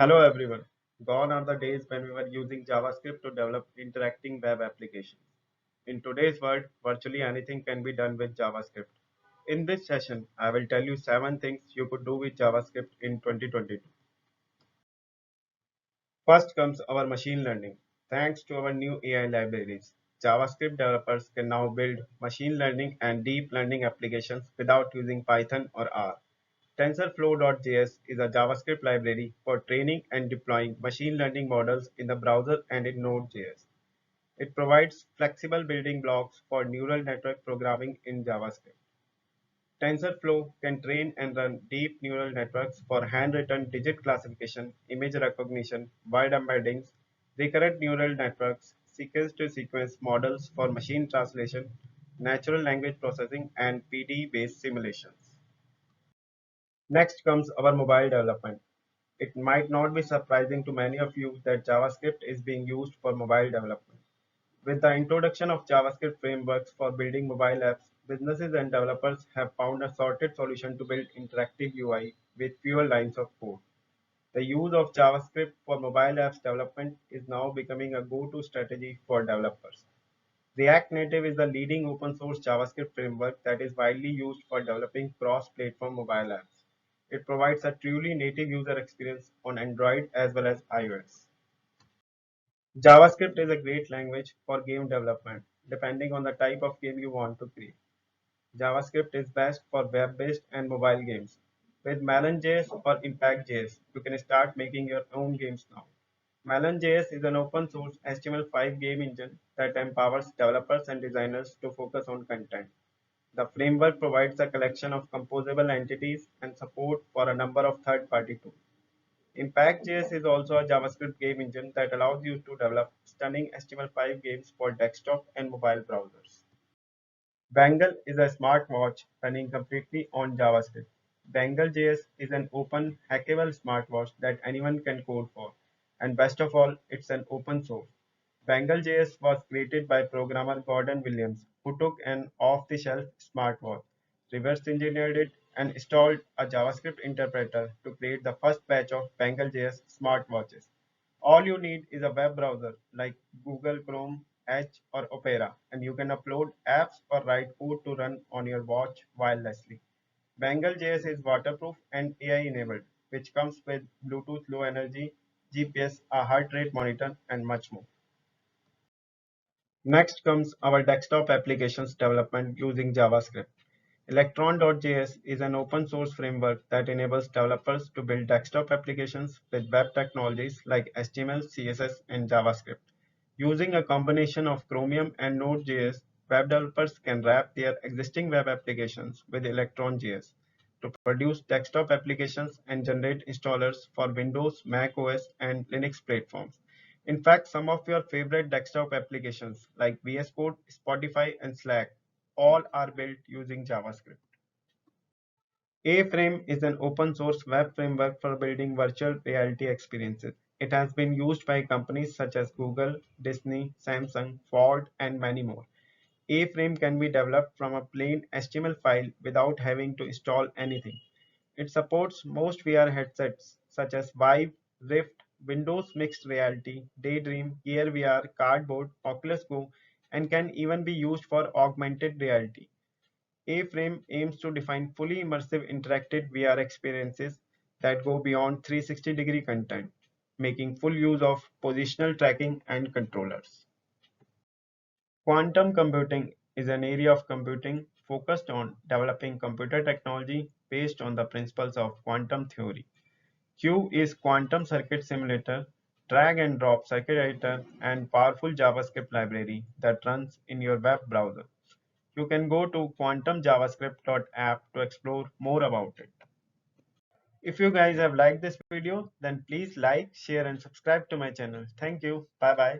Hello everyone. Gone are the days when we were using JavaScript to develop interacting web applications. In today's world, virtually anything can be done with JavaScript. In this session, I will tell you 7 things you could do with JavaScript in 2022. First comes our machine learning. Thanks to our new AI libraries, JavaScript developers can now build machine learning and deep learning applications without using Python or R. TensorFlow.js is a JavaScript library for training and deploying machine learning models in the browser and in Node.js. It provides flexible building blocks for neural network programming in JavaScript. TensorFlow can train and run deep neural networks for handwritten digit classification, image recognition, word embeddings, recurrent neural networks, sequence-to-sequence models for machine translation, natural language processing, and PD-based simulations. Next comes our mobile development. It might not be surprising to many of you that JavaScript is being used for mobile development. With the introduction of JavaScript frameworks for building mobile apps, businesses and developers have found a sorted solution to build interactive UI with fewer lines of code. The use of JavaScript for mobile apps development is now becoming a go-to strategy for developers. React Native is the leading open source JavaScript framework that is widely used for developing cross-platform mobile apps. It provides a truly native user experience on Android as well as iOS. JavaScript is a great language for game development, depending on the type of game you want to create. JavaScript is best for web-based and mobile games. With Melon.js or Impact.js, you can start making your own games now. Melon.js is an open source HTML5 game engine that empowers developers and designers to focus on content. The framework provides a collection of composable entities and support for a number of third-party tools. Impact.js is also a JavaScript game engine that allows you to develop stunning HTML5 games for desktop and mobile browsers. Bangle is a smartwatch running completely on JavaScript. Bangle.js is an open, hackable smartwatch that anyone can code for. And best of all, it's an open source. Bangle.js was created by programmer Gordon Williams, who took an off-the-shelf smartwatch, reverse engineered it, and installed a JavaScript interpreter to create the first batch of Bangle.js smartwatches. All you need is a web browser like Google Chrome, Edge, or Opera, and you can upload apps or write code to run on your watch wirelessly. Bangle.js is waterproof and AI enabled, which comes with Bluetooth Low Energy, GPS, a heart rate monitor, and much more. Next comes our desktop applications development using JavaScript. Electron.js is an open source framework that enables developers to build desktop applications with web technologies like HTML, CSS, and JavaScript. Using a combination of Chromium and Node.js, web developers can wrap their existing web applications with Electron.js to produce desktop applications and generate installers for Windows, Mac OS, and Linux platforms. In fact, some of your favorite desktop applications like VS Code, Spotify, and Slack all are built using JavaScript. A-Frame is an open source web framework for building virtual reality experiences. It has been used by companies such as Google, Disney, Samsung, Ford, and many more. A-Frame can be developed from a plain HTML file without having to install anything. It supports most VR headsets such as Vive, Rift, Windows Mixed Reality, Daydream, Gear VR, Cardboard, Oculus Go, and can even be used for augmented reality. A-Frame aims to define fully immersive interactive VR experiences that go beyond 360-degree content, making full use of positional tracking and controllers. Quantum computing is an area of computing focused on developing computer technology based on the principles of quantum theory. Q is Quantum Circuit Simulator, drag and drop circuit editor, and powerful JavaScript library that runs in your web browser. You can go to quantumjavascript.app to explore more about it. If you guys have liked this video, then please like, share, and subscribe to my channel. Thank you. Bye bye.